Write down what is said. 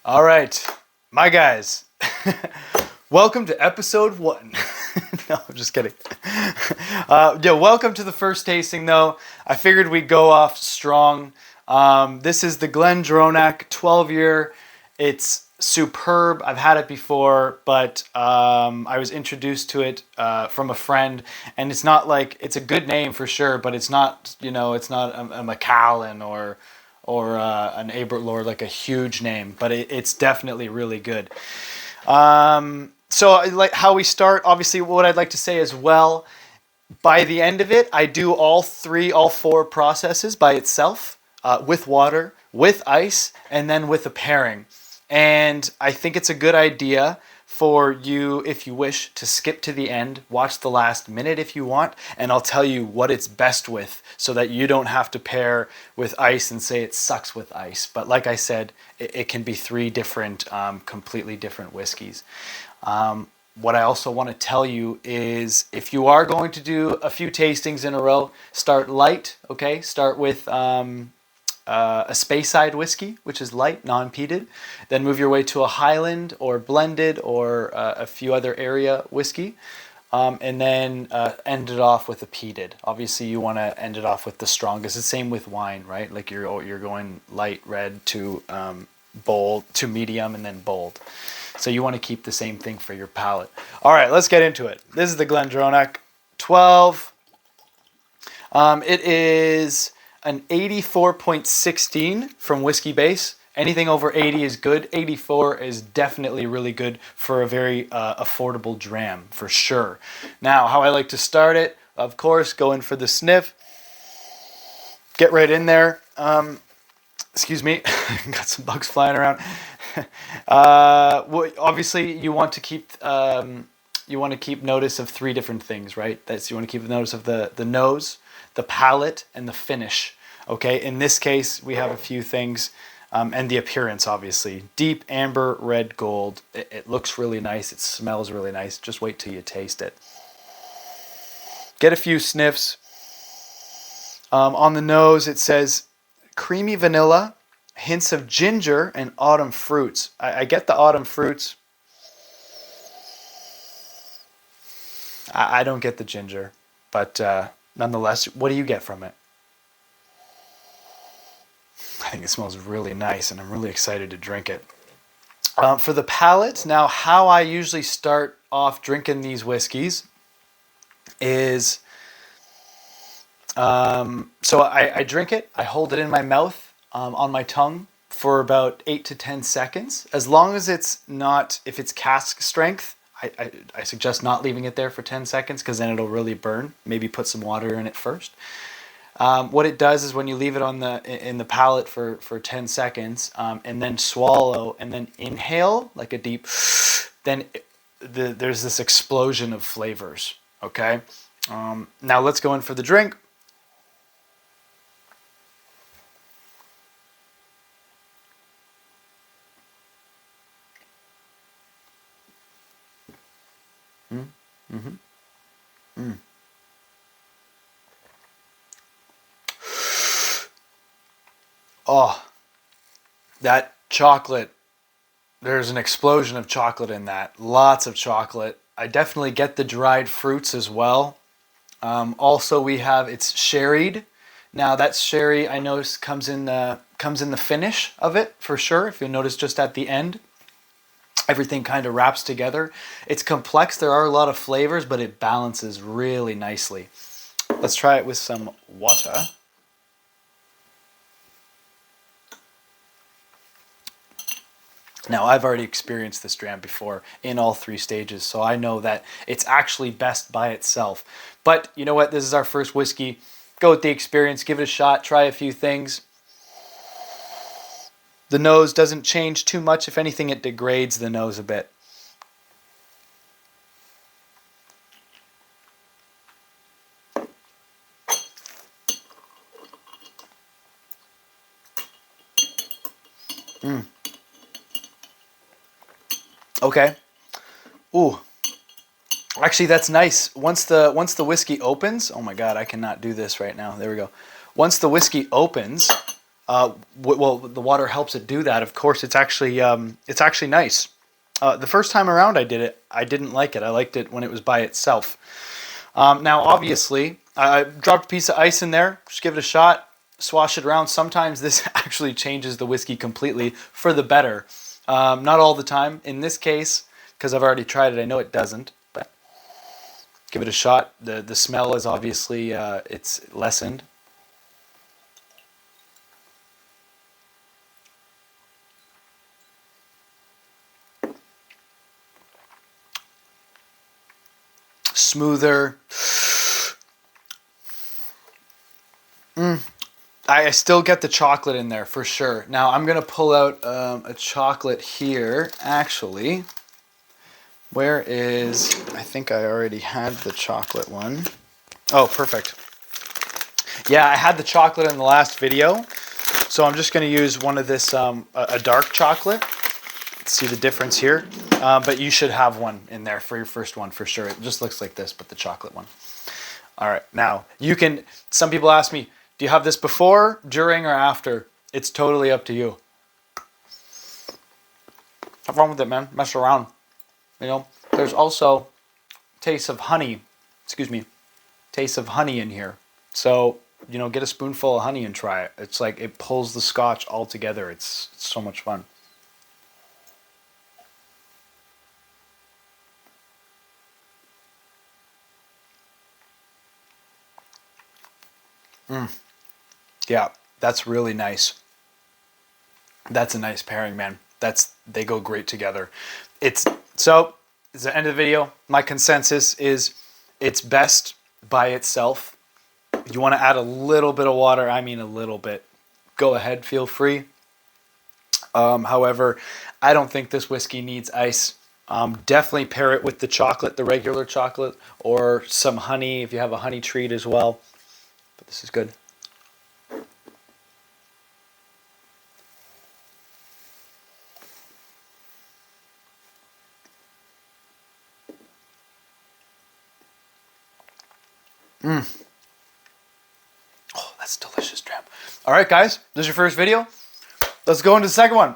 All right, my guys. Welcome to episode 1. No, I'm just kidding. Welcome to the first tasting, though. I figured we'd go off strong. This is the Glendronach 12-year. It's superb. I've had it before, but I was introduced to it from a friend, and it's not like it's a good name for sure, but it's not, it's not a Macallan or an Aberlour, like a huge name, but it's definitely really good. So like how we start, obviously what I'd like to say as well, by the end of it, I do all 4 processes by itself, with water, with ice, and then with a pairing. And I think it's a good idea for you, if you wish, to skip to the end, watch the last minute if you want, and I'll tell you what it's best with so that you don't have to pair with ice and say it sucks with ice. But like I said, it can be 3 different, completely different whiskeys. What I also want to tell you is if you are going to do a few tastings in a row, start light, okay? Start with a Speyside whiskey, which is light, non-peated. Then move your way to a Highland or blended or a few other area whiskey. And then end it off with a peated. Obviously, you want to end it off with the strongest. It's the same with wine, right? Like you're going light red to bold to medium and then bold. So you want to keep the same thing for your palate. All right, let's get into it. This is the Glendronach 12. It is an 84.16 from Whiskey Base. Anything over 80 is good. 84 is definitely really good for a very affordable dram, for sure. Now, how I like to start it, of course, go in for the sniff. Get right in there. Excuse me, got some bugs flying around. Obviously, you want to keep notice of 3 different things, right? You want to keep notice of the nose, the palate, and the finish. Okay, in this case, we have a few things, and the appearance, obviously. Deep amber, red, gold. It looks really nice. It smells really nice. Just wait till you taste it. Get a few sniffs. On the nose, it says creamy vanilla, hints of ginger, and autumn fruits. I get the autumn fruits. I don't get the ginger, but nonetheless, what do you get from it? I think it smells really nice, and I'm really excited to drink it. For the palate, now how I usually start off drinking these whiskeys is, so I drink it, I hold it in my mouth, on my tongue for about 8 to 10 seconds. As long as it's not, if it's cask strength, I suggest not leaving it there for 10 seconds because then it'll really burn. Maybe put some water in it first. What it does is when you leave it in the palate for 10 seconds and then swallow and then inhale like a deep, then there's this explosion of flavors, okay? Now let's go in for the drink. Oh, that chocolate, there's an explosion of chocolate in that. Lots of chocolate. I definitely get the dried fruits as well. Also, we have, it's sherried. Now that sherry, I notice comes in the finish of it for sure. If you'll notice just at the end, everything kind of wraps together. It's complex. There are a lot of flavors, but it balances really nicely. Let's try it with some water. Now, I've already experienced this dram before in all 3 stages, so I know that it's actually best by itself. But you know what? This is our first whiskey. Go with the experience. Give it a shot. Try a few things. The nose doesn't change too much. If anything, it degrades the nose a bit. Okay. Ooh. Actually, that's nice. Once the whiskey opens, oh my God, I cannot do this right now. There we go. Once the whiskey opens, well, the water helps it do that. Of course, it's actually nice. The first time around I did it, I didn't like it. I liked it when it was by itself. Now, obviously, I dropped a piece of ice in there. Just give it a shot. Swash it around. Sometimes this actually changes the whiskey completely for the better. Not all the time. In this case, because I've already tried it, I know it doesn't. But give it a shot. The smell is obviously it's lessened. Smoother. I still get the chocolate in there for sure. Now I'm gonna pull out a chocolate here. Actually, where is? I think I already had the chocolate one. Oh, perfect. Yeah, I had the chocolate in the last video, so I'm just gonna use one of this a dark chocolate. See the difference here, but you should have one in there for your first one for sure. It just looks like this, but the chocolate one. All right, now you can. Some people ask me, do you have this before, during, or after? It's totally up to you. Have fun with it, man. Mess around. You know, there's also taste of honey. Excuse me, taste of honey in here. So you know, get a spoonful of honey and try it. It's like it pulls the scotch all together. It's so much fun. Yeah, that's really nice. That's a nice pairing, man. They go great together. It's the end of the video. My consensus is it's best by itself. You want to add a little bit of water, I mean a little bit. Go ahead, feel free. However, I don't think this whiskey needs ice. Definitely pair it with the chocolate, the regular chocolate, or some honey if you have a honey treat as well. But this is good. Oh, that's delicious, Tramp. All right, guys, this is your first video. Let's go into the second one.